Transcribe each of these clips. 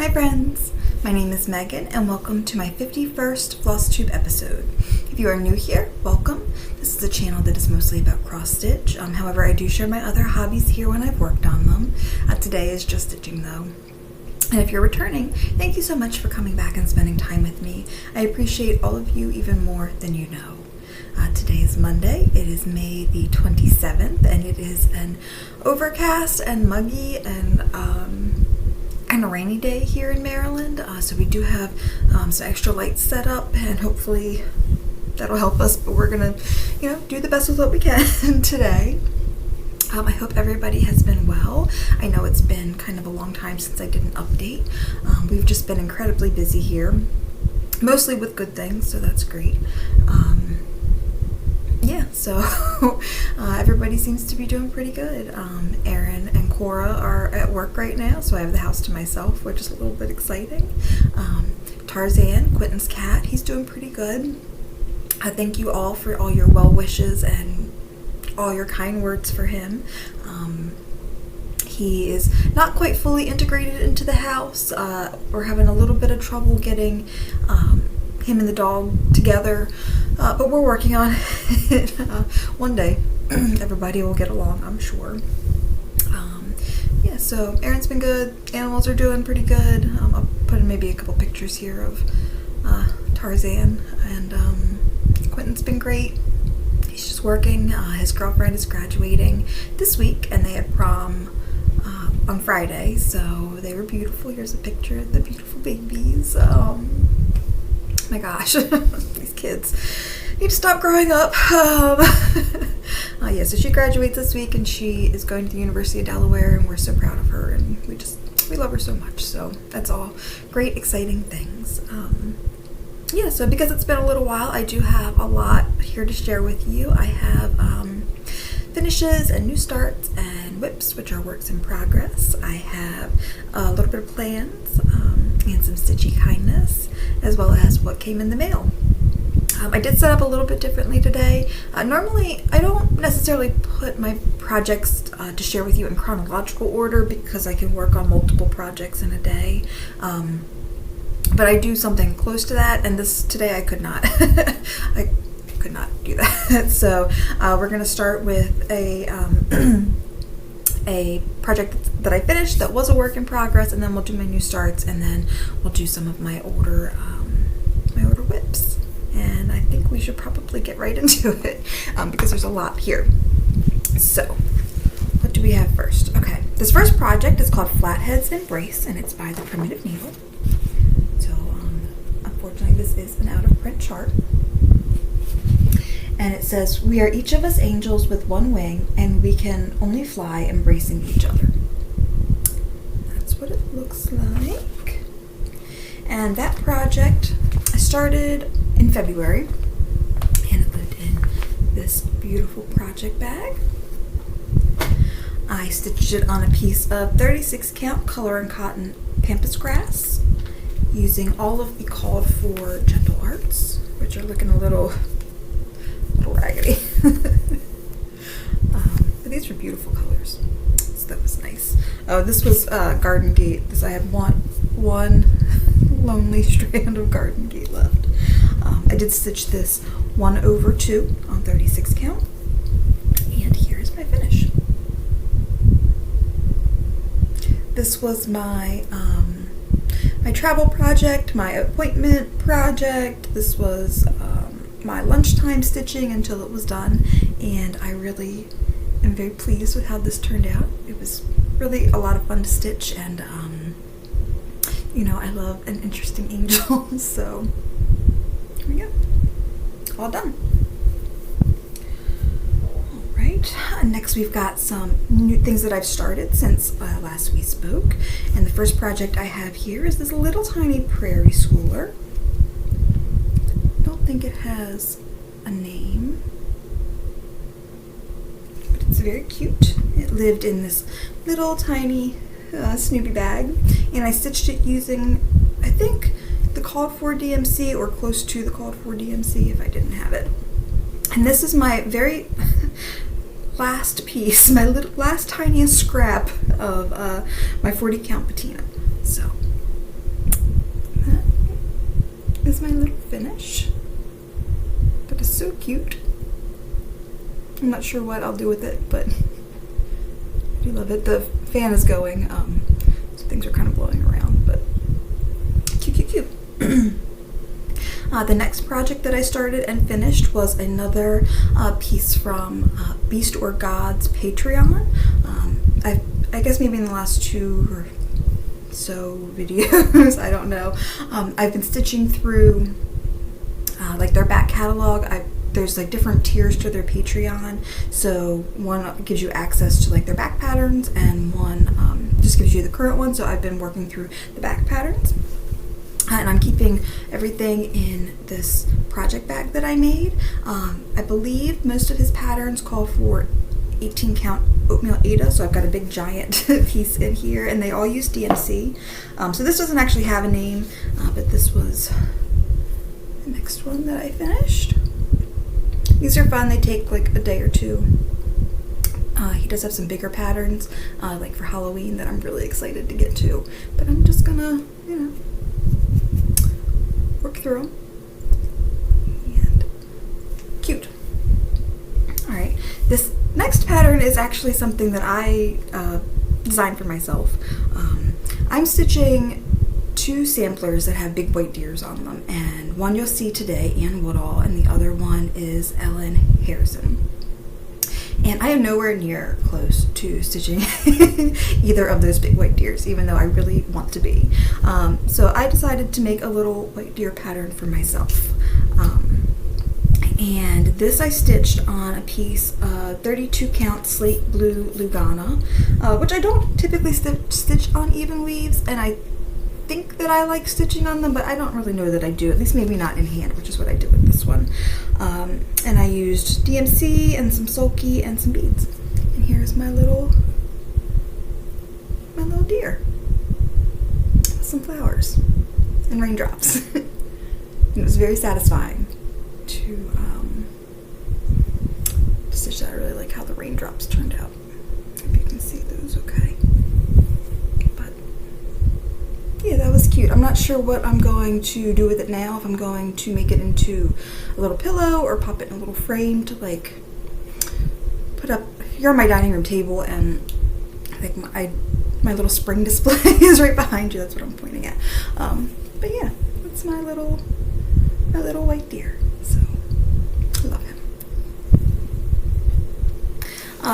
Hi friends, my name is Megan and welcome to my 51st Flosstube episode. If you are new here, welcome. This is a channel that is mostly about cross stitch. However, I do share my other hobbies here when I've worked on them. Today is just stitching though. And if you're returning, thank you so much for coming back and spending time with me. I appreciate all of you even more than you know. Today is Monday. It is May the 27th and it is an overcast and muggy and kind of rainy day here in Maryland, so we do have some extra lights set up and hopefully that'll help us, but we're gonna do the best with what we can today. I hope everybody has been well. I know it's been kind of a long time since I did an update. We've just been incredibly busy here, mostly with good things, so that's great. So everybody seems to be doing pretty good. Erin and Cora are at work right now, so I have the house to myself, which is a little bit exciting. Tarzan, Quentin's cat, he's doing pretty good. Thank you all for all your well wishes and all your kind words for him. He is not quite fully integrated into the house. We're having a little bit of trouble getting him and the dog together, but we're working on it. One day everybody will get along, I'm sure. So Erin's been good, animals are doing pretty good. I'll put in maybe a couple pictures here of Tarzan, and Quentin's been great. He's just working. His girlfriend is graduating this week and they had prom on Friday, so they were beautiful. Here's a picture of the beautiful babies. My gosh, these kids need to stop growing up. So she graduates this week and she is going to the University of Delaware, and we're so proud of her and we love her so much. So that's all great, exciting things. So because it's been a little while, I do have a lot here to share with you. I have finishes and new starts and whips, which are works in progress. I have a little bit of plans and some stitchy kindness, as well as what came in the mail. I did set up a little bit differently today. Normally, I don't necessarily put my projects to share with you in chronological order because I can work on multiple projects in a day. But I do something close to that, and today I could not. I could not do that. So we're going to start with a project that I finished that was a work in progress, and then we'll do my new starts, and then we'll do some of my older whips. And I think we should probably get right into it because there's a lot here. So what do we have first? Okay, this first project is called Flathead's Embrace, and it's by the Primitive Needle. So unfortunately this is an out of print chart. And it says, "We are each of us angels with one wing, and we can only fly embracing each other." That's what it looks like. And that project I started in February, and it lived in this beautiful project bag. I stitched it on a piece of 36 count color and cotton pampas grass using all of the called for gentle arts, which are looking a little raggedy. But these are beautiful colors, so that was nice. Oh, this was Garden Gate. I had one lonely strand of Garden Gate left. I did stitch this 1/2 on 36 count, and here's my finish. This was my my travel project, my appointment project. This was my lunchtime stitching until it was done, and I really am very pleased with how this turned out. It was really a lot of fun to stitch, and I love an interesting angel. So here we go, all done. All right, next we've got some new things that I've started since last we spoke, and the first project I have here is this little tiny prairie schooler. I don't think it has a name, but it's very cute. It lived in this little tiny Snoopy bag, and I stitched it using, I think, the called for DMC or close to the called for DMC if I didn't have it. And this is my very last piece, my last tiniest scrap of my 40 count patina. So is my little finish. That is so cute. I'm not sure what I'll do with it, but I do love it. The fan is going, so things are kind of blowing around, but cute, cute, cute. The next project that I started and finished was another piece from Beast or God's Patreon. I guess maybe in the last 2 or so videos, I don't know. I've been stitching through like their back catalog. There's like different tiers to their Patreon. So one gives you access to like their back patterns, and one just gives you the current one. So I've been working through the back patterns. And I'm keeping everything in this project bag that I made. I believe most of his patterns call for 18 count oatmeal Aida, so I've got a big giant piece in here, and they all use DMC. So this doesn't actually have a name, but this was the next one that I finished. These are fun. They take like a day or two. He does have some bigger patterns, like for Halloween, that I'm really excited to get to, but I'm just gonna, you know, work through them. And cute. Alright, this next pattern is actually something that I designed for myself. I'm stitching 2 samplers that have big white deers on them, and one you'll see today, Ann Woodall, and the other one is Ellen Harrison. And I am nowhere near close to stitching either of those big white deers, even though I really want to be. So I decided to make a little white deer pattern for myself. And this I stitched on a piece of 32 count slate blue Lugana, which I don't typically stitch on even weaves, and I think that I like stitching on them, but I don't really know that I do, at least maybe not in hand, which is what I did with this one. And I used DMC and some sulky and some beads. And here's my little deer with some flowers and raindrops. And it was very satisfying to stitch that. I really like how the raindrops turned out. Hope you can see those okay. But yeah, that was cute. I'm not sure what I'm going to do with it now, if I'm going to make it into a little pillow or pop it in a little frame to like put up here on my dining room table, and I think my little spring display is right behind you. That's what I'm pointing at. But yeah, that's my little white deer. So I love him.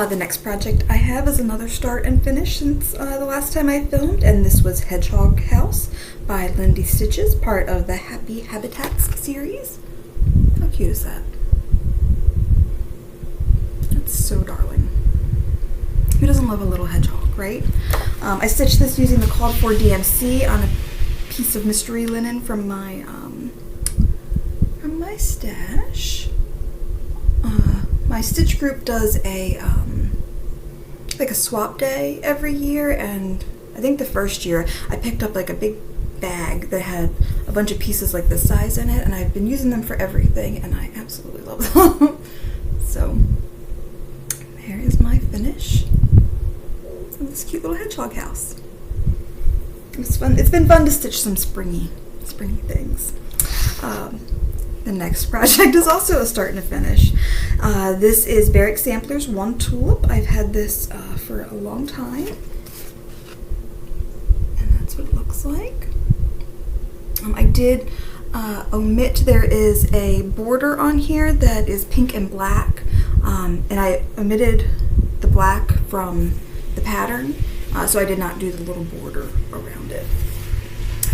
The next project I have is another start and finish since the last time I filmed, and this was Hedgehog House by Lindy Stitches, part of the Happy Habitats series. How cute is that? That's so darling. Who doesn't love a little hedgehog, right? I stitched this using the called for DMC on a piece of mystery linen from my stash. My stitch group does a like a swap day every year, and I think the first year I picked up like a big bag that had a bunch of pieces like this size in it, and I've been using them for everything, and I absolutely love them. So there is my finish of this cute little hedgehog house. It's fun. It's been fun to stitch some springy things. The next project is also a start and a finish. This is Barrack Samplers 1 Tulip. I've had this for a long time, and that's what it looks like. I did omit, there is a border on here that is pink and black, and I omitted the black from the pattern, so I did not do the little border around it.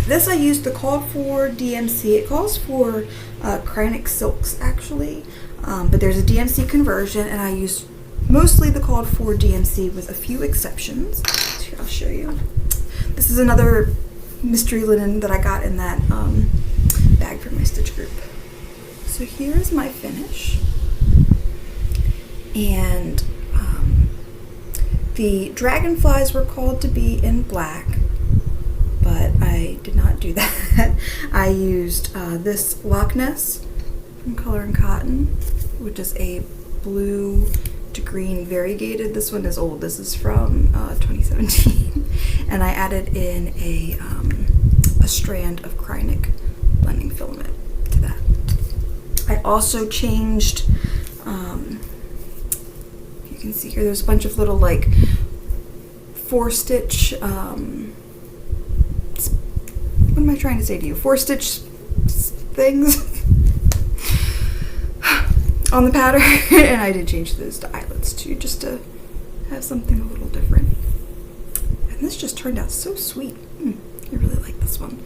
This I used the called for DMC. It calls for Krynic silks actually, but there's a DMC conversion, and I used mostly the called for DMC with a few exceptions. Here, I'll show you. This is another mystery linen that I got in that bag from my stitch group. So here's my finish, and the dragonflies were called to be in black, but I did not do that. I used this Loch Ness from Color and Cotton, which is a blue to green variegated. This one is old. This is from 2017, and I added in a strand of Krynic blending filament to that. I also changed, you can see here, there's a bunch of little like 4-stitch, what am I trying to say to you? 4-stitch things on the pattern, and I did change those to eyelets too, just to have something a little different. And this just turned out so sweet. I really like this one.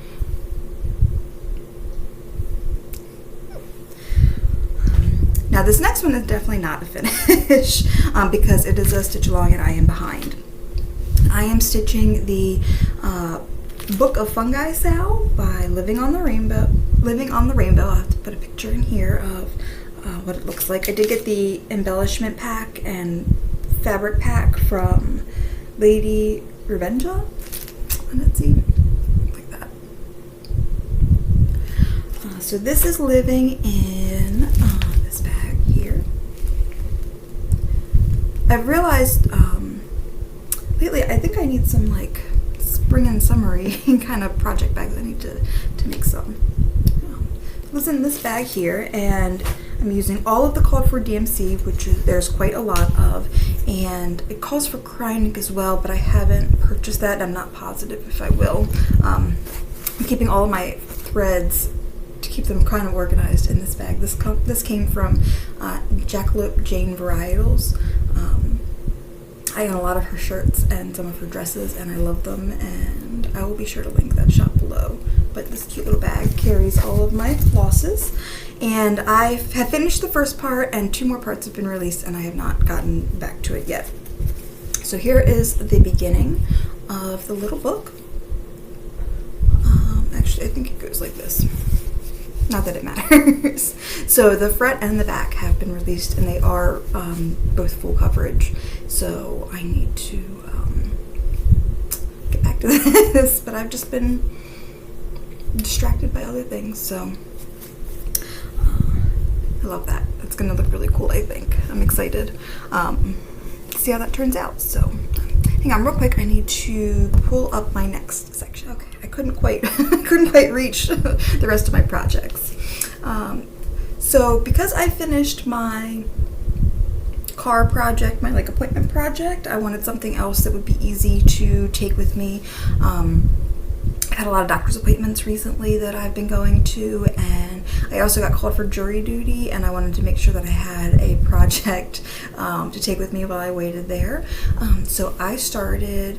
Now this next one is definitely not a finish because it is a stitch along and I am behind. I am stitching the Book of Fungi Sal by Living on the Rainbow. I'll have to put a picture in here of what it looks like. I did get the embellishment pack and fabric pack from Lady Revenja on Etsy, like that. So this is living in this bag here. I've realized lately I think I need some like spring and summery kind of project bags. I need to make some. It was in this bag here, and I'm using all of the called for DMC, which there's quite a lot of, and it calls for Kreinik as well, but I haven't purchased that. I'm not positive if I will. I'm keeping all of my threads to keep them kind of organized in this bag. This came from Jackalope Jane Varietals. I own a lot of her shirts and some of her dresses, and I love them, and I will be sure to link that shop below. But this cute little bag carries all of my flosses, and I have finished the first part, and 2 more parts have been released, and I have not gotten back to it yet. So here is the beginning of the little book. Actually, I think it goes like this. Not that it matters. So the front and the back have been released, and they are both full coverage. So I need to get back to this, but I've just been distracted by other things. So I love that. It's going to look really cool, I think. I'm excited to see how that turns out. So hang on real quick. I need to pull up my next section. Okay. I couldn't quite reach the rest of my projects. So because I finished my car project, my like appointment project, I wanted something else that would be easy to take with me. I've had a lot of doctor's appointments recently that I've been going to, and I also got called for jury duty, and I wanted to make sure that I had a project to take with me while I waited there. So I started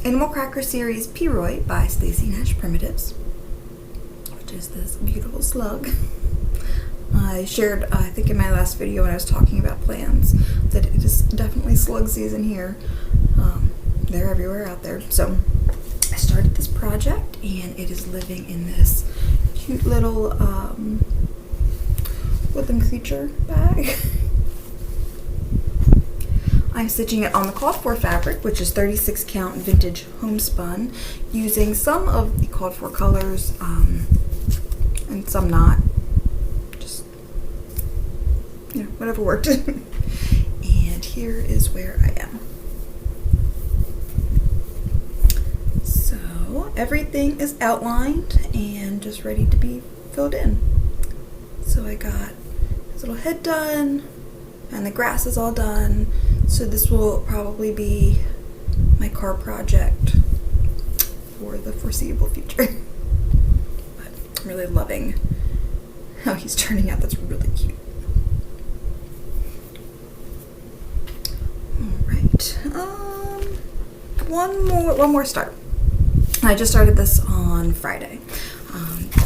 Animal Cracker Series P-Roy by Stacey Nash Primitives, which is this beautiful slug. I shared, I think in my last video when I was talking about plans, that it is definitely slug season here. They're everywhere out there. So I started this project, and it is living in this cute little woodland creature bag. I'm stitching it on the called for fabric, which is 36 count vintage homespun, using some of the called for colors and some not. Just, you know, whatever worked. And here is where I am. So everything is outlined and just ready to be filled in. So I got this little head done, and the grass is all done. So this will probably be my car project for the foreseeable future. But I'm really loving how he's turning out. That's really cute. Alright. One more start. I just started this on Friday.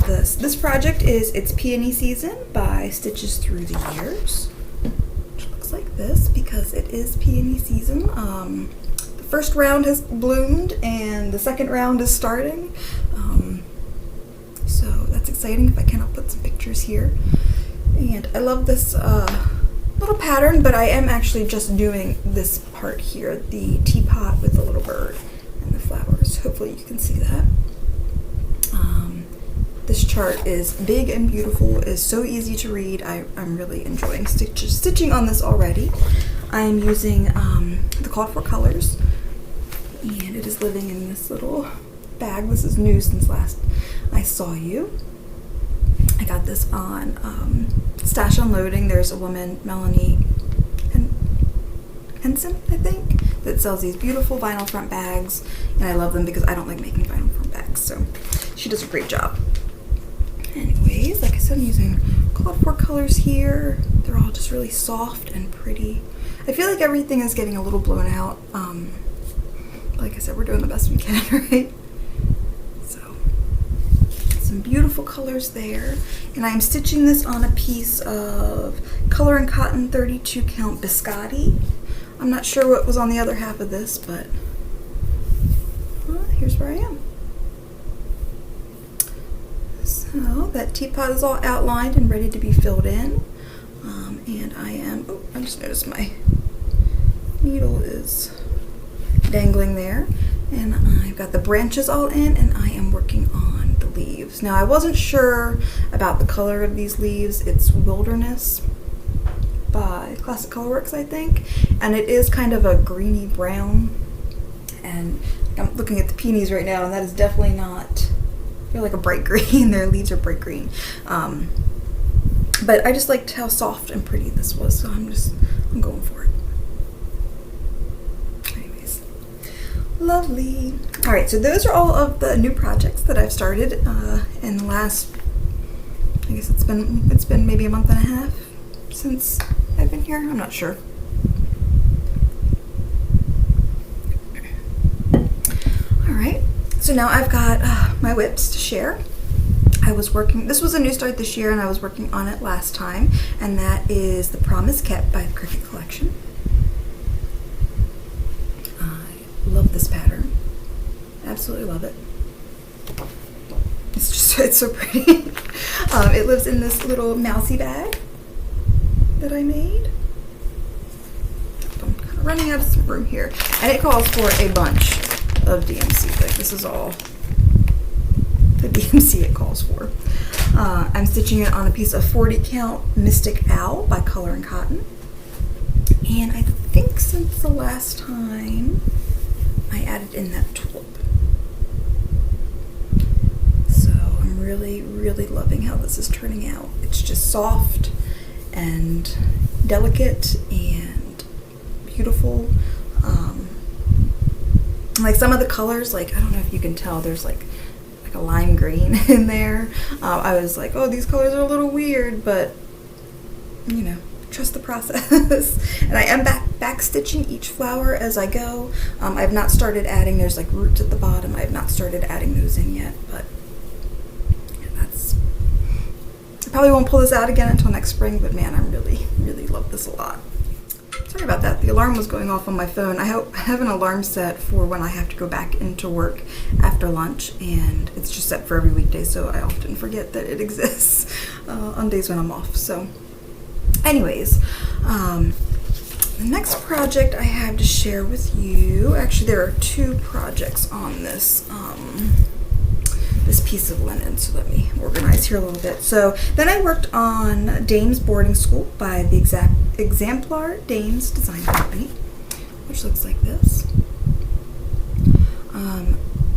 This project is It's Peony Season by Stitches Through the Years. Like this because it is peony season. The first round has bloomed and the second round is starting, so that's exciting. If I can, I'll put some pictures here. And I love this little pattern, but I am actually just doing this part here, the teapot with the little bird and the flowers. Hopefully you can see that. This chart is big and beautiful, is so easy to read. I'm really enjoying stitching on this already. I'm using the called for colors, and it is living in this little bag. This is new since last I saw you. got this on Stash Unloading. There's a woman, Melanie Henson, I think, that sells these beautiful vinyl front bags, and I love them because I don't like making vinyl front bags, so she does a great job. Anyways, like I said, I'm using called for colors here. They're all just really soft and pretty. I feel like everything is getting a little blown out. Like I said, we're doing the best we can, right? So, some beautiful colors there. And I'm stitching this on a piece of Color and Cotton 32 count biscotti. I'm not sure what was on the other half of this, but here's where I am. So that teapot is all outlined and ready to be filled in. And I am, oh, I just noticed my needle is dangling there. And I've got the branches all in, and I am working on the leaves. Now I wasn't sure about the color of these leaves. It's Wilderness by Classic Colorworks, I think. And it is kind of a greeny brown. And I'm looking at the peonies right now, and that is definitely not, I feel like a bright green. Their leaves are bright green. But I just liked how soft and pretty this was, so I'm going for it. Anyways, lovely. All right, so those are all of the new projects that I've started in the last, I guess it's been maybe a month and a half since I've been here. I'm not sure. All right, so now I've got my whips to share. This was a new start this year, and I was working on it last time, and that is The Promise Kept by the Cricut Collection. I love this pattern. Absolutely love it. It's so pretty. It lives in this little mousy bag that I made. I'm kind of running out of some room here, and it calls for a bunch of DMC. Like, this is all the DMC it calls for. I'm stitching it on a piece of 40 count Mystic Owl by Color and Cotton. And I think since the last time I added in that tulip. So I'm really, really loving how this is turning out. It's just soft and delicate and beautiful. Like some of the colors, like, I don't know if you can tell, there's like a lime green in there. I was like, oh, these colors are a little weird, but you know, trust the process. And I am back stitching each flower as I go. I've not started adding, there's like roots at the bottom. I've not started adding those in yet, but yeah, I probably won't pull this out again until next spring, but man, I really, really love this a lot. Sorry about that. The alarm was going off on my phone. I have an alarm set for when I have to go back into work after lunch, and it's just set for every weekday, so I often forget that it exists on days when I'm off. So anyways, the next project I have to share with you, actually there are two projects on this this piece of linen, so let me organize here a little bit. So then I worked on Dame's Boarding School by the Exemplar Dames Design Company, which looks like this.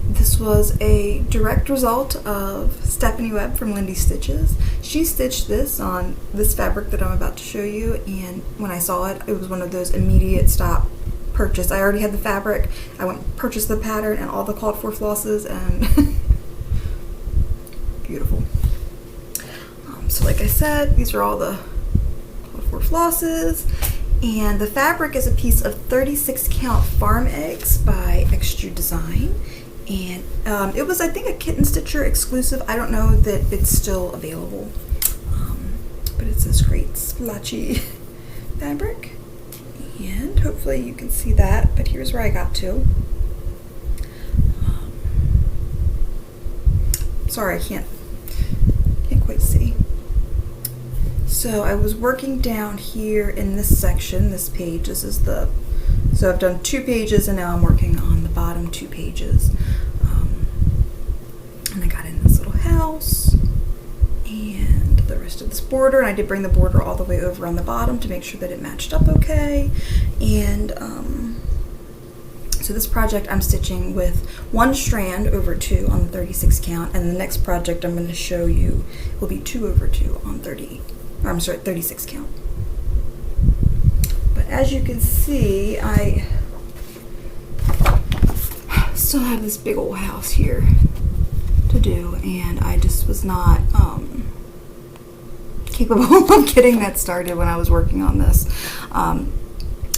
This was a direct result of Stephanie Webb from Lindy Stitches. She stitched this on this fabric that I'm about to show you, and when I saw it, it was one of those immediate stop purchase. I already had the fabric. I went and purchased the pattern and all the called for flosses, and beautiful. So like I said, these are all the called for flosses, and the fabric is a piece of 36 count Farm Eggs by Extrude Design, and it was, I think, a Kitten Stitcher exclusive. I don't know that it's still available, but it's this great splotchy fabric, and hopefully you can see that, but here's where I got to. Sorry, I can't quite see. So I was working down here in this section, this page. This is so I've done 2 pages, and now I'm working on the bottom 2 pages. And I got in this little house and the rest of this border, and I did bring the border all the way over on the bottom to make sure that it matched up okay. And so So this project I'm stitching with 1 strand over 2 on the 36 count, and the next project I'm going to show you will be 2 over 2 on 36 count. But as you can see, I still have this big old house here to do, and I just was not capable of getting that started when I was working on this.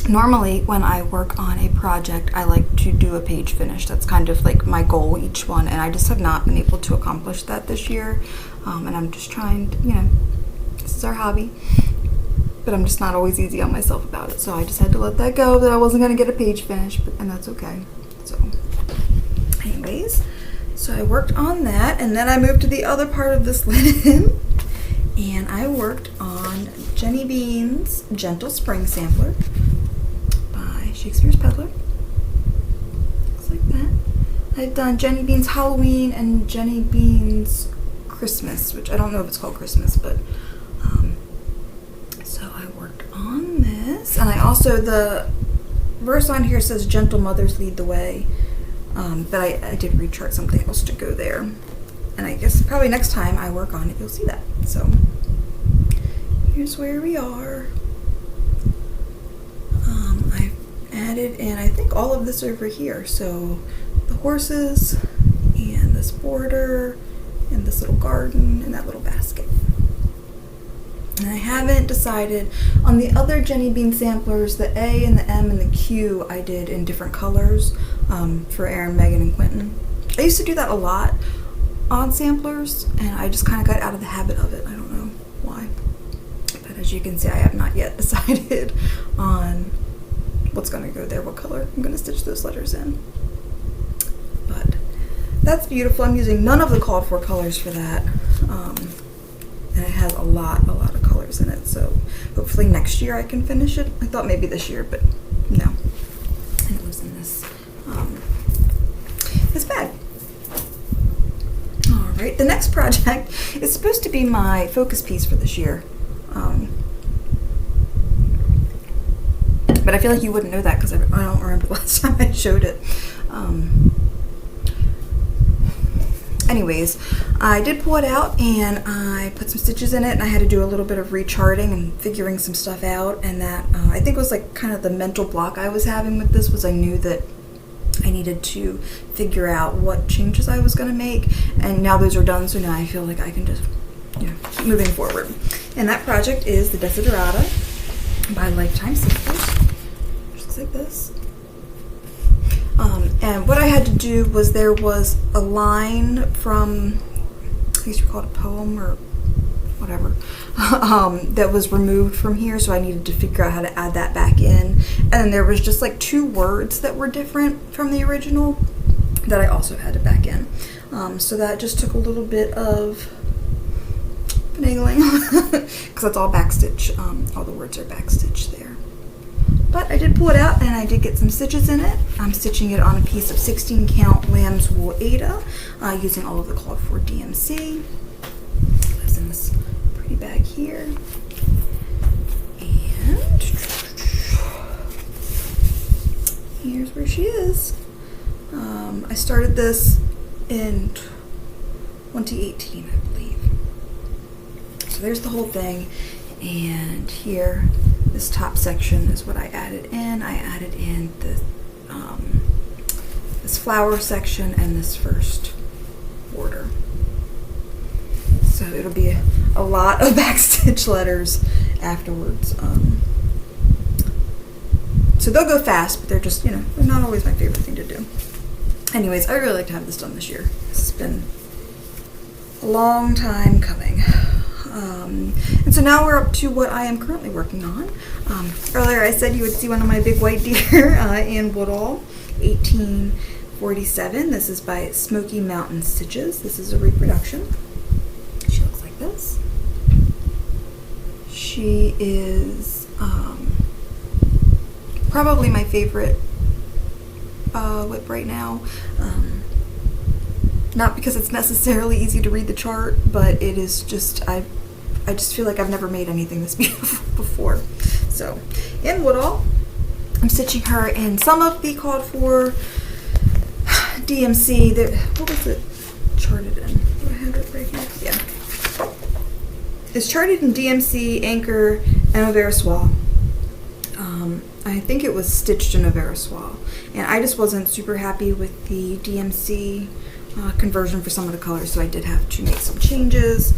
Normally when I work on a project, I like to do a page finish. That's kind of like my goal each one, and I just have not been able to accomplish that this year. And I'm just trying to, this is our hobby, but I'm just not always easy on myself about it. So I just had to let that go, that I wasn't going to get a page finish, and that's okay. So anyways, so I worked on that, and then I moved to the other part of this linen, and I worked on Jenny Bean's Gentle Spring Sampler by Shakespeare's Peddler. Looks like that. I've done Jenny Bean's Halloween and Jenny Bean's Christmas, which I don't know if it's called Christmas, but so I worked on this. And I also, the verse on here says Gentle Mothers Lead the Way, but I did rechart something else to go there. And I guess probably next time I work on it, you'll see that. So here's where we are. I've added in, I think, all of this over here. So the horses and this border and this little garden and that little basket. And I haven't decided on the other Jenny Bean samplers, the A and the M and the Q I did in different colors for Erin, Megan, and Quentin. I used to do that a lot on samplers, and I just kind of got out of the habit of it. I don't know why. But as you can see, I have not yet decided on what's going to go there, what color I'm going to stitch those letters in. But that's beautiful. I'm using none of the called for colors for that. And it has a lot of colors in it, so hopefully next year I can finish it. I thought maybe this year, but no. And it was in this bag. Alright, the next project is supposed to be my focus piece for this year. But I feel like you wouldn't know that because I don't remember the last time I showed it. Anyways, I did pull it out and I put some stitches in it, and I had to do a little bit of recharting and figuring some stuff out, and that I think was like kind of the mental block I was having with this was I knew that I needed to figure out what changes I was going to make, and now those are done, so now I feel like I can just keep moving forward. And that project is the Desiderata by Lifetime Sisters. Just looks like this. And what I had to do was there was a line from, I guess you call it a poem or whatever, that was removed from here, so I needed to figure out how to add that back in. And then there was just like 2 words that were different from the original that I also had to back in. So that just took a little bit of finagling, because that's all backstitch. All the words are backstitched there. But I did pull it out and I did get some stitches in it. I'm stitching it on a piece of 16 count lamb's wool Aida, using all of the called for DMC. It's in this pretty bag here. And here's where she is. I started this in 2018, I believe. So there's the whole thing, and here, this top section is what I added in. I added in the this flower section and this first border. So it'll be a lot of backstitch letters afterwards. So they'll go fast, but they're just, they're not always my favorite thing to do. Anyways, I really like to have this done this year. It's been a long time coming. And so now we're up to what I am currently working on. Earlier I said you would see one of my big white deer in Woodall, 1847. This is by Smoky Mountain Stitches. This is a reproduction. She looks like this. She is probably my favorite whip right now. Not because it's necessarily easy to read the chart, but it is just, I just feel like I've never made anything this beautiful before. So, in Woodall, I'm stitching her in some of the called for DMC. What was it charted in? Do I have it right here? Yeah. It's charted in DMC, Anchor, and Overa Soie. I think it was stitched in Overa Soie. And I just wasn't super happy with the DMC conversion for some of the colors, so I did have to make some changes.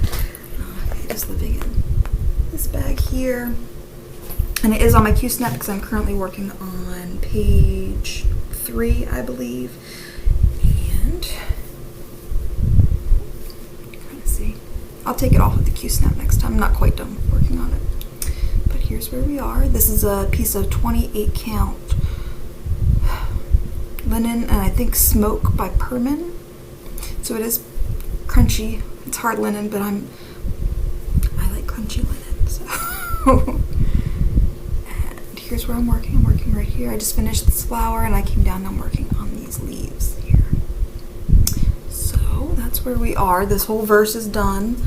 It is living in this bag here. And it is on my Q-snap because I'm currently working on page 3, I believe. And let's see. I'll take it off with the Q-snap next time. I'm not quite done working on it. But here's where we are. This is a piece of 28 count linen, and I think Smoke by Perman. So it is crunchy. It's hard linen, but I like crunchy linen. So and here's where I'm working. I'm working right here. I just finished this flower, and I came down and I'm working on these leaves here. So that's where we are. This whole verse is done.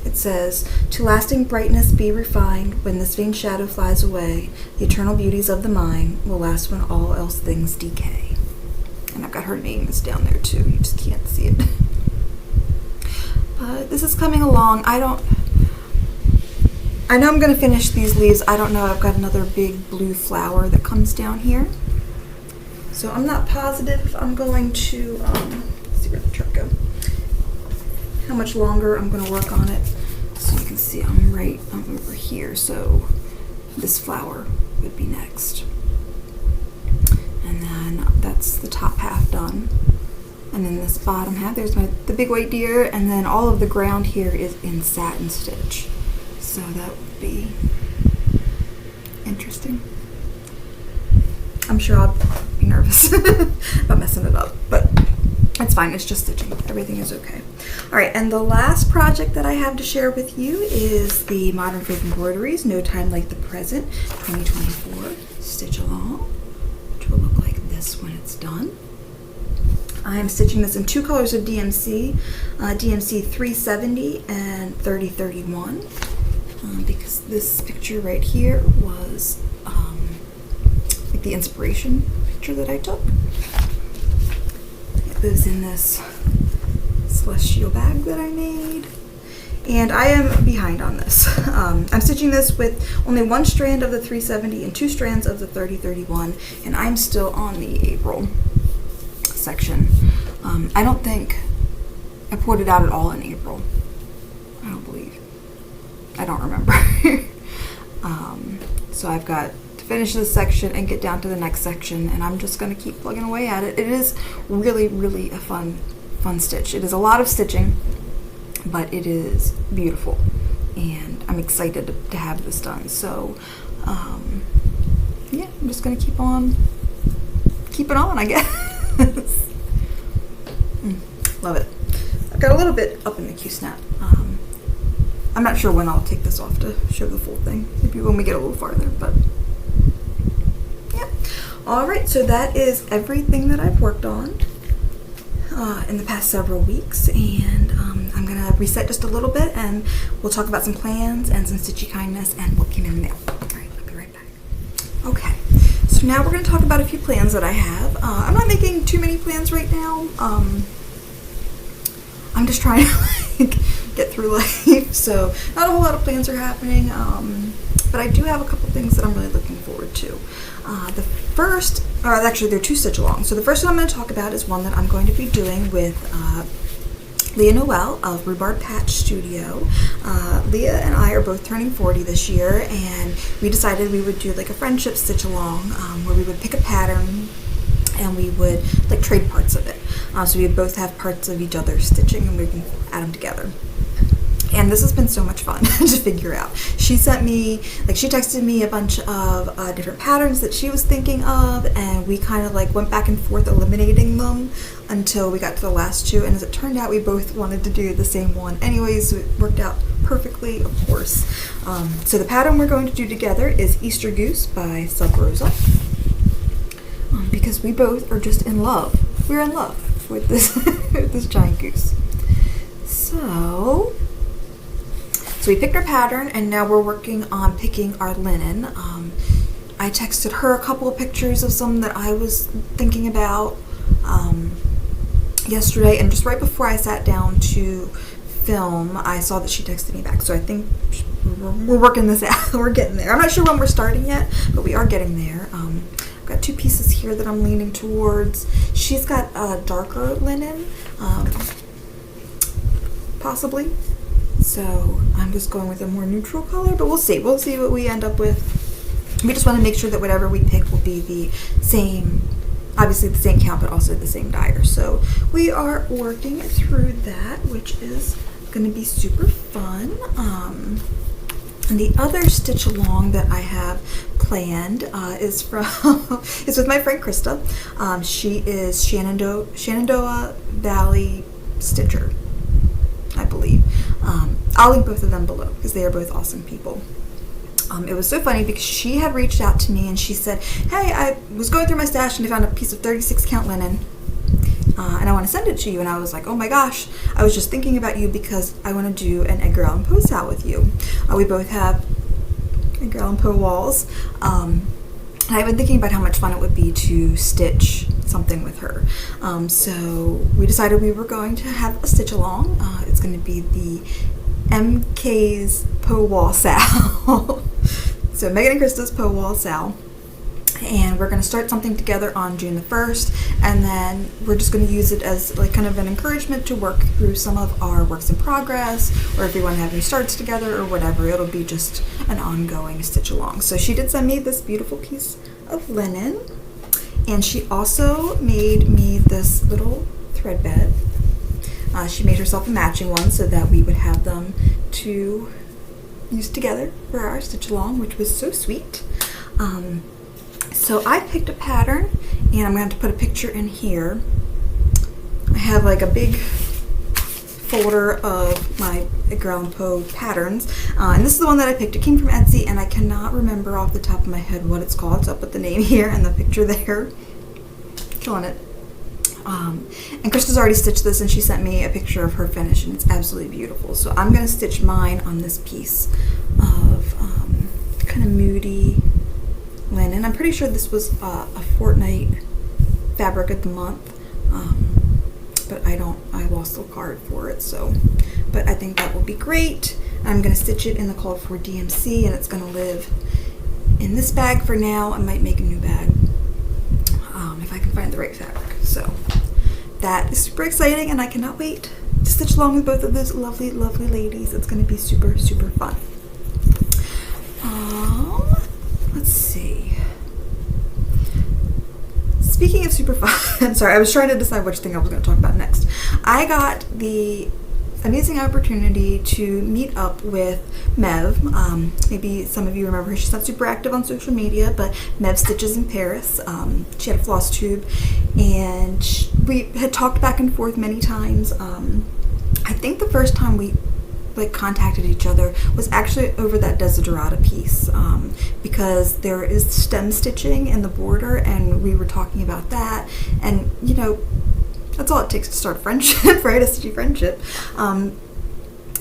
It says, "To lasting brightness be refined, when this vain shadow flies away, the eternal beauties of the mind will last when all else things decay." And I've got her names down there too. You just can't see it. But this is coming along. I know I'm going to finish these leaves. I don't know. I've got another big blue flower that comes down here. So I'm not positive if I'm going to, let's see where the chart go. How much longer I'm going to work on it. So you can see I'm over here. So this flower would be next. And then that's the top half done. And then this bottom half, there's the big white deer, and then all of the ground here is in satin stitch. So that would be interesting. I'm sure I'll be nervous about messing it up, but it's fine. It's just stitching. Everything is okay. All right, and the last project that I have to share with you is the Modern Folk Embroideries No Time Like the Present 2024 Stitch Along, which will look like this when it's done. I'm stitching this in 2 colors of DMC, DMC 370 and 3031, because this picture right here was like the inspiration picture that I took. It lives in this celestial bag that I made, and I am behind on this. I'm stitching this with only 1 strand of the 370 and 2 strands of the 3031, and I'm still on the April section. I don't think I poured it out at all in April. I don't believe. I don't remember. So I've got to finish this section and get down to the next section, and I'm just going to keep plugging away at it. It is really, really a fun stitch. It is a lot of stitching, but it is beautiful, and I'm excited to have this done. So yeah, I'm just going to keep it on, I guess. Love it. I've got a little bit up in the Q-snap. I'm not sure when I'll take this off to show the full thing. Maybe when we get a little farther, but yeah. All right, so that is everything that I've worked on in the past several weeks, and I'm gonna reset just a little bit, and we'll talk about some plans and some stitchy kindness and what came in the mail. All right, I'll be right back. Okay, so now we're gonna talk about a few plans that I have. I'm not making too many plans right now. I'm just trying to get through life, so not a whole lot of plans are happening, but I do have a couple things that I'm really looking forward to. The first, or actually they're 2 stitch alongs. So the first one I'm going to talk about is one that I'm going to be doing with Leah Noel of Rhubarb Patch Studio. Leah and I are both turning 40 this year, and we decided we would do like a friendship stitch along where we would pick a pattern and we would like trade parts of it. So we would both have parts of each other's stitching, and we can add them together. And this has been so much fun to figure out. She sent me, she texted me a bunch of different patterns that she was thinking of, and we kind of went back and forth eliminating them until we got to the last 2. And as it turned out, we both wanted to do the same one anyways, so it worked out perfectly, of course. So the pattern we're going to do together is Easter Goose by Sub Rosa, because we both are just in love. We're in love with this, this giant goose. So we picked our pattern, and now we're working on picking our linen. I texted her a couple of pictures of some that I was thinking about yesterday, and just right before I sat down to film, I saw that she texted me back. So I think we're working this out. We're getting there. I'm not sure when we're starting yet, but we are getting there. I've got 2 pieces here that I'm leaning towards. She's got a darker linen, possibly. So I'm just going with a more neutral color, but we'll see. We'll see what we end up with. We just want to make sure that whatever we pick will be the same, obviously the same count, but also the same dyer. So we are working through that, which is going to be super fun. And the other stitch along that I have planned is with my friend Krista. She is Shenandoah Valley Stitcher, I believe. I'll link both of them below because they are both awesome people. It was so funny because she had reached out to me and she said, hey, I was going through my stash and I found a piece of 36 count linen and I want to send it to you. And I was like, oh my gosh, I was just thinking about you because I want to do an Edgar Allan Poe sal with you. We both have Edgar Allan Poe walls. And I've been thinking about how much fun it would be to stitch something with her. So we decided we were going to have a stitch along. It's going to be the MK's Poe Wall Sal. So Megan and Krista's Poe Wall Sal. And we're going to start something together on June the 1st, and then we're just going to use it as like kind of an encouragement to work through some of our works in progress, or if we want to have new starts together or whatever. It'll be just an ongoing stitch along. So she did send me this beautiful piece of linen, and she also made me this little thread bed. She made herself a matching one so that we would have them to use together for our stitch along, which was so sweet. So I picked a pattern, and I'm going to have to put a picture in here. I have like a big folder of my Edgar Allan Poe patterns, and this is the one that I picked. It came from Etsy, and I cannot remember off the top of my head what it's called, so I'll put the name here and the picture there. Killing it. And Krista's already stitched this, and she sent me a picture of her finish, and it's absolutely beautiful. So I'm going to stitch mine on this piece of kind of moody linen. I'm pretty sure this was a Fortnite fabric of the month, but I lost the card for it. So, but I think that will be great. I'm going to stitch it in the called for DMC, and it's going to live in this bag for now. I might make a new bag if I can find the right fabric. So that is super exciting, and I cannot wait to stitch along with both of those lovely, lovely ladies. It's going to be super, super fun. Let's see. Speaking of super fun, sorry, I was trying to decide which thing I was going to talk about next. I got the amazing opportunity to meet up with Mev. Maybe some of you remember her. She's not super active on social media, but Mev Stitches in Paris. She had a Flosstube, and we had talked back and forth many times. I think the first time we contacted each other was actually over that Desiderata piece, because there is stem stitching in the border, and we were talking about that, and you know, that's all it takes to start a friendship, right? A stitchy friendship.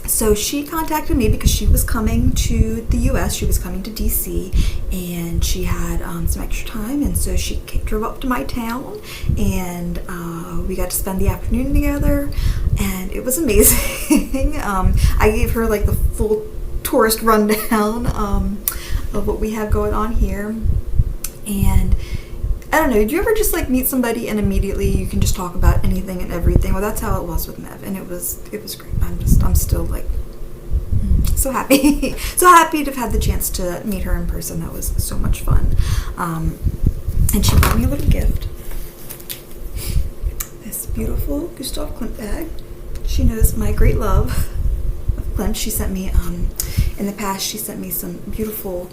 So she contacted me because she was coming to the US, she was coming to DC, and she had some extra time, and so she drove up to my town, and we got to spend the afternoon together, and it was amazing. I gave her like the full tourist rundown of what we have going on here, and I don't know, do you ever just like meet somebody and immediately you can just talk about anything and everything? Well, that's how it was with Mev, and it was great. I'm still like so happy so happy to have had the chance to meet her in person. That was so much fun. And she brought me a little gift, this beautiful Gustav Klimt bag. She knows my great love of Klimt. She sent me in the past, she sent me some beautiful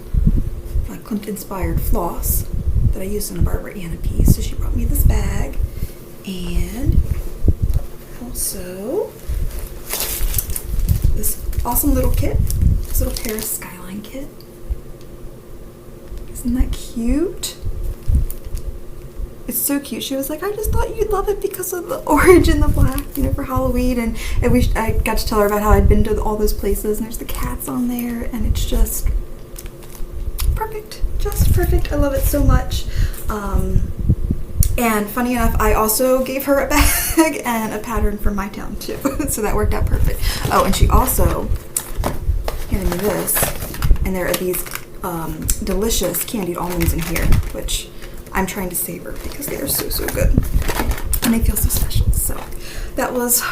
Klimt inspired floss that I used in a Barbara Anna piece. So she brought me this bag, and also this awesome little kit, this little Paris Skyline kit. Isn't that cute? It's so cute. She was like, I just thought you'd love it because of the orange and the black, you know, for Halloween. And I got to tell her about how I'd been to all those places, and there's the cats on there, and it's just perfect. just perfect. I love it so much. And funny enough, I also gave her a bag and a pattern from my town too. So that worked out perfect. Oh, and she also handed me this. And there are these delicious candied almonds in here, which I'm trying to savor because they are so, so good. And they feel so special. So that was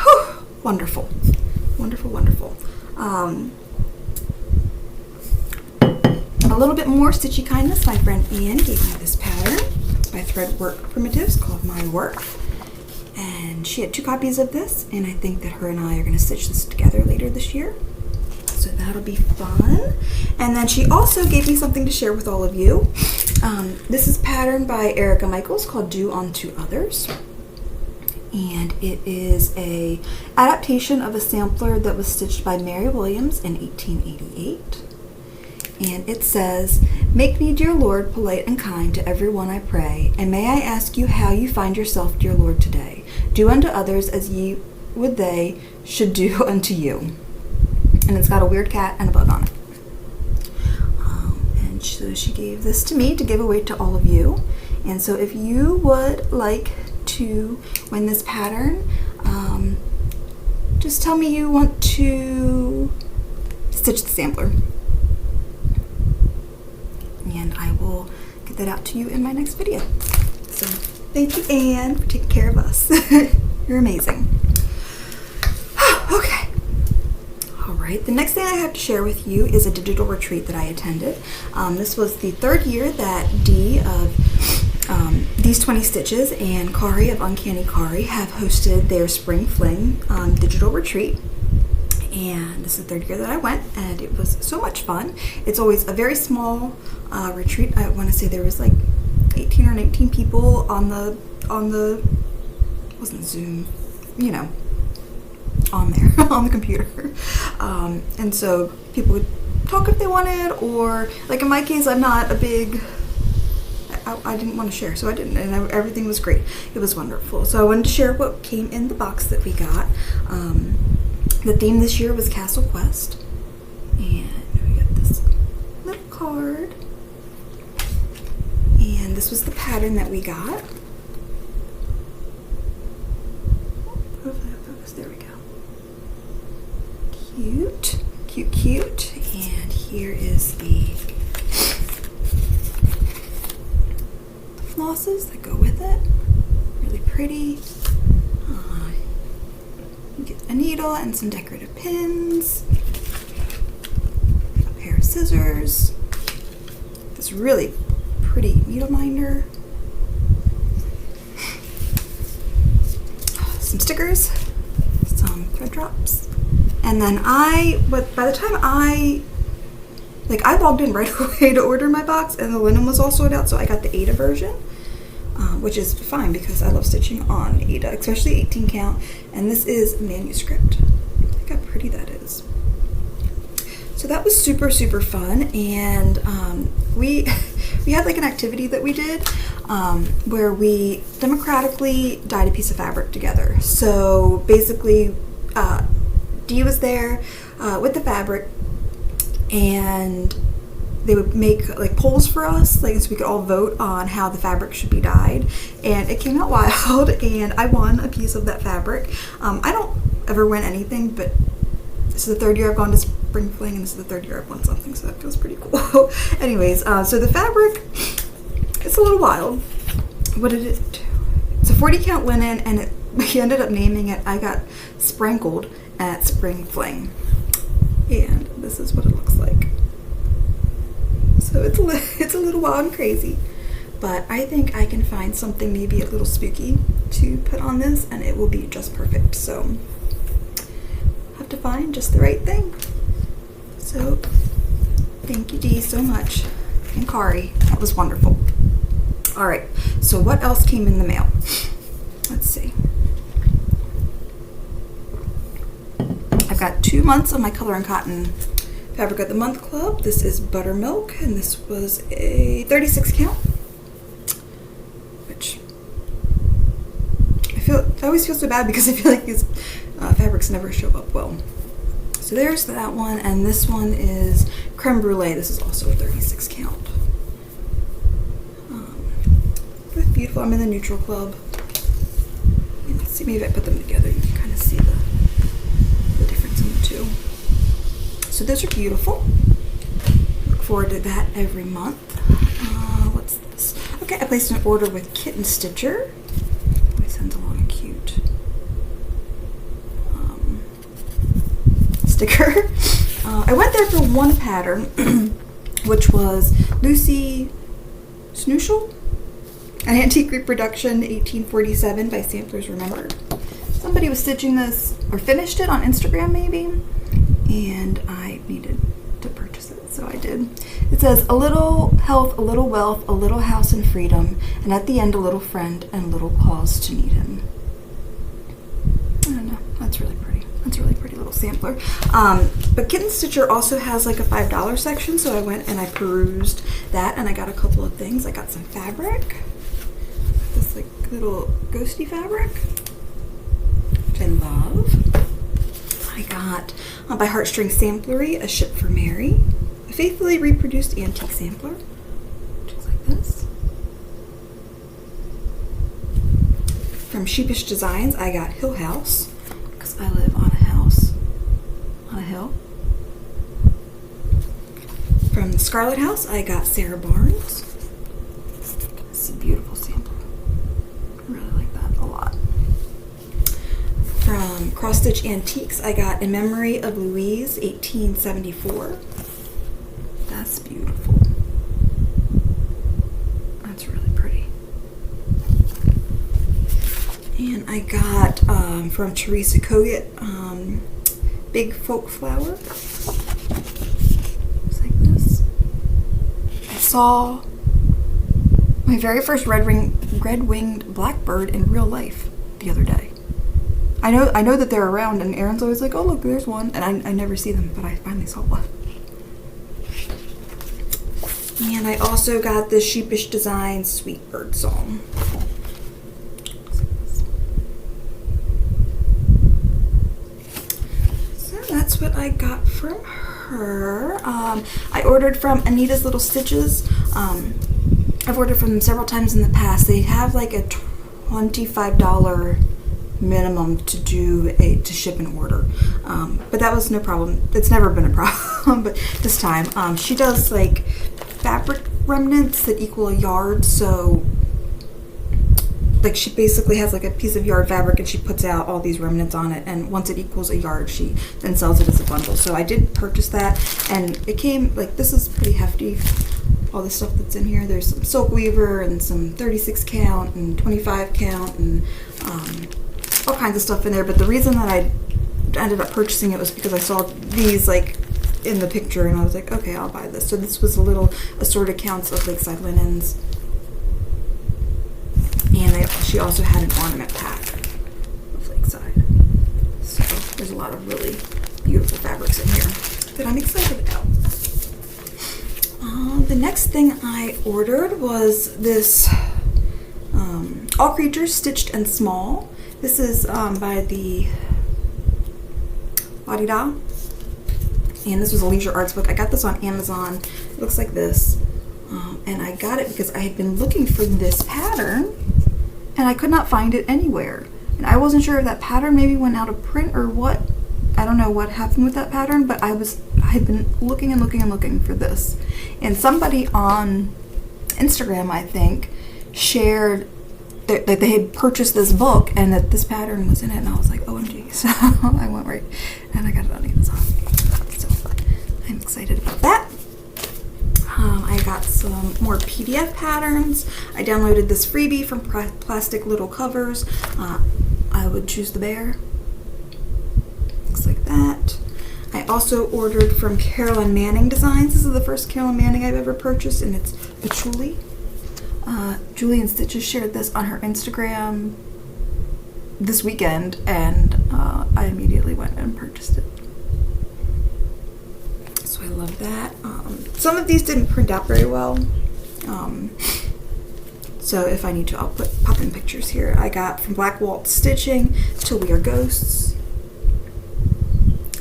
wonderful. Wonderful, wonderful. A little bit more stitchy kindness. My friend Ian gave me this pattern by Threadwork Primitives called My Work. And she had 2 copies of this, and I think that her and I are going to stitch this together later this year. So that'll be fun. And then she also gave me something to share with all of you. This is patterned by Erica Michaels called Do Unto Others. And it is a adaptation of a sampler that was stitched by Mary Williams in 1888. And it says, "Make me, dear Lord, polite and kind to everyone I pray, and may I ask you how you find yourself, dear Lord, today. Do unto others as ye would they should do unto you." And it's got a weird cat and a bug on it. And so she gave this to me to give away to all of you. And so if you would like to win this pattern, just tell me you want to stitch the sampler. And I will get that out to you in my next video. So thank you, Anne, for taking care of us. You're amazing. Okay. All right. The next thing I have to share with you is a digital retreat that I attended. This was the 3rd year that Dee of These 20 Stitches and Kari of Uncanny Kari have hosted their Spring Fling digital retreat. And this is the 3rd year that I went, and it was so much fun. It's always a very small retreat. I want to say there was like 18 or 19 people on the it wasn't Zoom, you know, on there on the computer. And so people would talk if they wanted, or like in my case, I'm not a big, I didn't want to share, so I didn't, and everything was great. It was wonderful. So I wanted to share what came in the box that we got. The theme this year was Castle Quest, and we got this little card, and this was the pattern that we got. Hopefully I'll focus. There we go. Cute, cute, cute. And here is the flosses that go with it. Really pretty. You get a needle and some decorative pins, a pair of scissors, this really pretty needle minder, some stickers, some thread drops, and then by the time I logged in right away to order my box, and the linen was all sold out, so I got the Ada version. Which is fine because I love stitching on Ada, especially 18 count, and this is manuscript. Look how pretty that is. So that was super, super fun, and we had like an activity that we did where we democratically dyed a piece of fabric together. So basically, Dee was there with the fabric, and they would make like polls for us, like so we could all vote on how the fabric should be dyed, and it came out wild, and I won a piece of that fabric. I don't ever win anything, but this is the 3rd year I've gone to Spring Fling, and this is the 3rd year I've won something, so that feels pretty cool. Anyways, so the fabric, it's a little wild. What did it do? It's a 40 count linen, and we ended up naming it, I got sprinkled at Spring Fling, and this is what it looks like. So it's a little wild and crazy, but I think I can find something maybe a little spooky to put on this, and it will be just perfect. So I have to find just the right thing. So thank you, Dee, so much, and Kari. That was wonderful. All right, so what else came in the mail? Let's see. I've got 2 months of my Color and Cotton Fabric of the Month Club. This is Buttermilk, and this was a 36 count, which I always feel so bad because I feel like these fabrics never show up well. So there's that one, and this one is Creme Brulee. This is also a 36 count. beautiful. I'm in the neutral club. Let's see, maybe if I put them together, you can kind of see the difference in the two. So those are beautiful. Look forward to that every month. What's this? Okay, I placed an order with Kitten Stitcher. He sends along a cute sticker. I went there for one pattern, which was Lucy Snooshel, an antique reproduction, 1847 by Samplers Remembered. Somebody was stitching this, or finished it on Instagram maybe, and I needed to purchase it, so I did. It says, a little health, a little wealth, a little house and freedom, and at the end a little friend and little cause to need him. I don't know, that's really pretty. That's a really pretty little sampler. But Kitten Stitcher also has like a $5 section, so I went and I perused that, and I got a couple of things. I got some fabric, this like little ghosty fabric, which I love. I got by Heartstring Samplery, a Ship for Mary, a faithfully reproduced antique sampler, which is like this. From Sheepish Designs, I got Hill House, because I live on a house on a hill. From the Scarlet House, I got Sarah Barnes. It's a beautiful sample. I really like that a lot. From Cross Stitch Antiques, I got In Memory of Louise, 1874. That's beautiful. That's really pretty. And I got from Teresa Kogut, Big Folk Flower. Just like this. I saw my very first red-winged blackbird in real life the other day. I know that they're around, and Aaron's always like, oh look, there's one, and I never see them, but I finally saw one. And I also got the Sheepish Design Sweet Bird Song. That's what I got from her. I ordered from Anita's Little Stitches. I've ordered from them several times in the past. They have like a $25 minimum to ship an order, but that was no problem. It's never been a problem, but this time she does like fabric remnants that equal a yard. So like she basically has like a piece of yard fabric and she puts out all these remnants on it, and once it equals a yard she then sells it as a bundle. So I did purchase that, and it came like, this is pretty hefty, all the stuff that's in here. There's some silk weaver and some 36 count and 25 count and all kinds of stuff in there. But the reason that I ended up purchasing it was because I saw these like in the picture and I was like, okay, I'll buy this. So this was a little assorted counts of Lakeside linens. And she also had an ornament pack of Lakeside. So there's a lot of really beautiful fabrics in here that I'm excited about. The next thing I ordered was this All Creatures Stitched and Small. This is by the La Di Da. And this was a leisure arts book. I got this on Amazon. It looks like this. And I got it because I had been looking for this pattern and I could not find it anywhere. And I wasn't sure if that pattern maybe went out of print or what. I don't know what happened with that pattern, but I had been looking and looking and looking for this. And somebody on Instagram, I think, shared that they had purchased this book and that this pattern was in it, and I was like, OMG. So I went right and I got it on Amazon. So I'm excited about that. I got some more PDF patterns. I downloaded this freebie from Plastic Little Covers. I would choose the bear. Looks like that. I also ordered from Carolyn Manning Designs. This is the first Carolyn Manning I've ever purchased, and it's Patchouli. Julie and Stitches shared this on her Instagram this weekend, and I immediately went and purchased it. So I love that. Some of these didn't print out very well, so if I need to, I'll pop in pictures here. I got from Black Waltz Stitching, Till We Are Ghosts.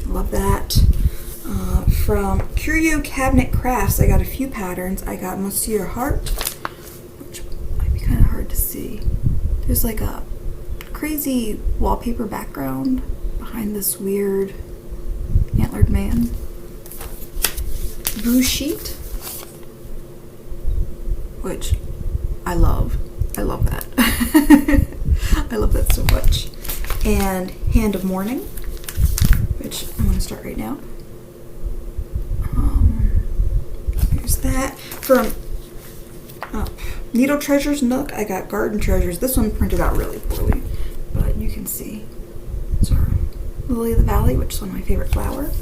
Love that. From Curio Cabinet Crafts, I got a few patterns. I got Monsieur Heart, which might be kind of hard to see. There's like a crazy wallpaper background behind this weird antlered man. Blue sheet, which I love. I love that. I love that so much. And Hand of Mourning, which I'm going to start right now. There's that. From Needle Treasures Nook, I got Garden Treasures. This one printed out really poorly, but you can see. It's our Lily of the Valley, which is one of my favorite flowers.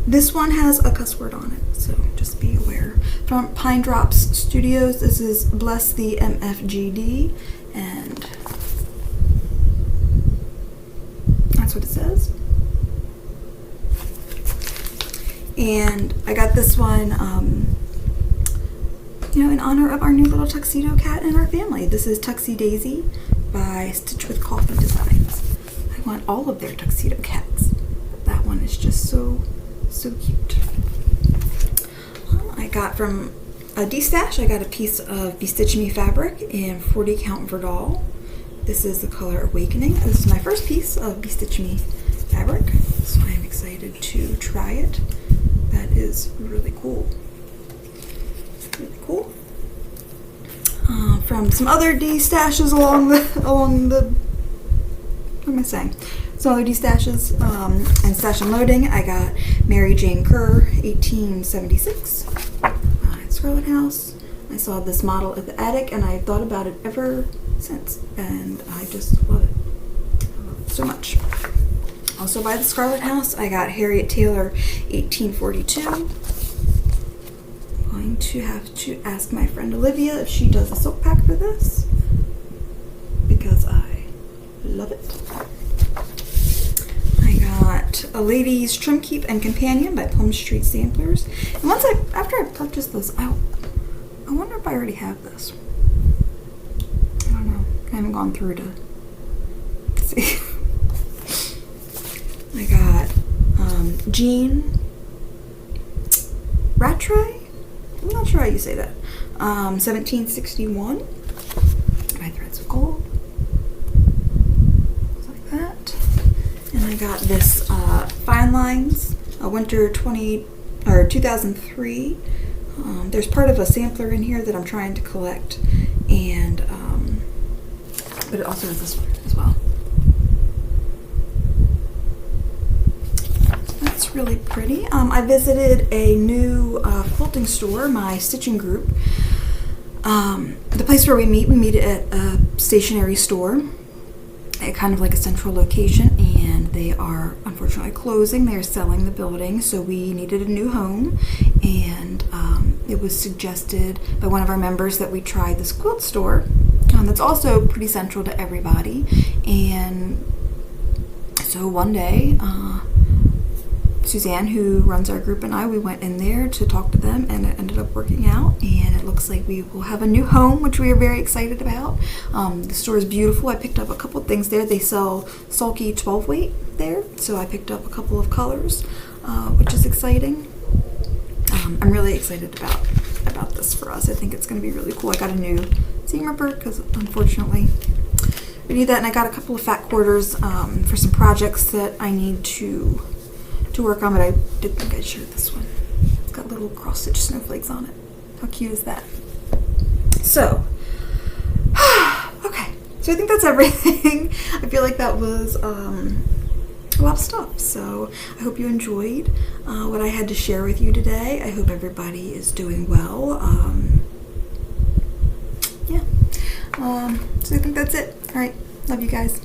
This one has a cuss word on it, so just be aware. From Pine Drops Studios, this is Bless the MFGD, and that's what it says. And I got this one, in honor of our new little tuxedo cat in our family. This is Tuxie Daisy by Stitch with Coffee Designs. I want all of their tuxedo cats. That one is just so cute. I got from a D-Stash, I got a piece of Be Stitch Me fabric in 40 count Verdal. This is the color Awakening. This is my first piece of Be Stitch Me fabric, so I am excited to try it. That is really cool. Really cool. From some other D-Stashes along the what am I saying? Some other D-Stashes and Stash and Loading, I got Mary Jane Kerr 1876 at Scarlet House. I saw this model at the attic and I've thought about it ever since, and I just love it. I love it so much. Also by the Scarlet House, I got Harriet Taylor 1842. I'm going to have to ask my friend Olivia if she does a silk pack for this, because I love it. I got A Lady's Trim Keep and Companion by Plum Street Samplers. And after I purchased this, I wonder if I already have this. I don't know. I haven't gone through to see. I got Jean Rattray. I'm not sure how you say that. 1761 by Threads of Gold. Like that. And I got this Fine Lines, a Winter 2003. There's part of a sampler in here that I'm trying to collect, and but it also has this one as well. That's really pretty. I visited a new quilting store, my stitching group. The place where we meet at a stationery store at kind of like a central location, and they are unfortunately closing. They are selling the building, so we needed a new home, and it was suggested by one of our members that we try this quilt store that's also pretty central to everybody. And so one day Suzanne, who runs our group, and we went in there to talk to them, and it ended up working out, and it looks like we will have a new home, which we are very excited about. The store is beautiful. I picked up a couple of things there. They sell sulky 12 weight there, so I picked up a couple of colors, which is exciting. I'm really excited about this for us. I think it's going to be really cool. I got a new seam ripper because unfortunately we need that, and I got a couple of fat quarters for some projects that I need to work on, but I did think I shared this one. It's got little cross-stitch snowflakes on it. How cute is that? So, okay. So I think that's everything. I feel like that was a lot of stuff. So I hope you enjoyed what I had to share with you today. I hope everybody is doing well. Yeah. So I think that's it. All right. Love you guys.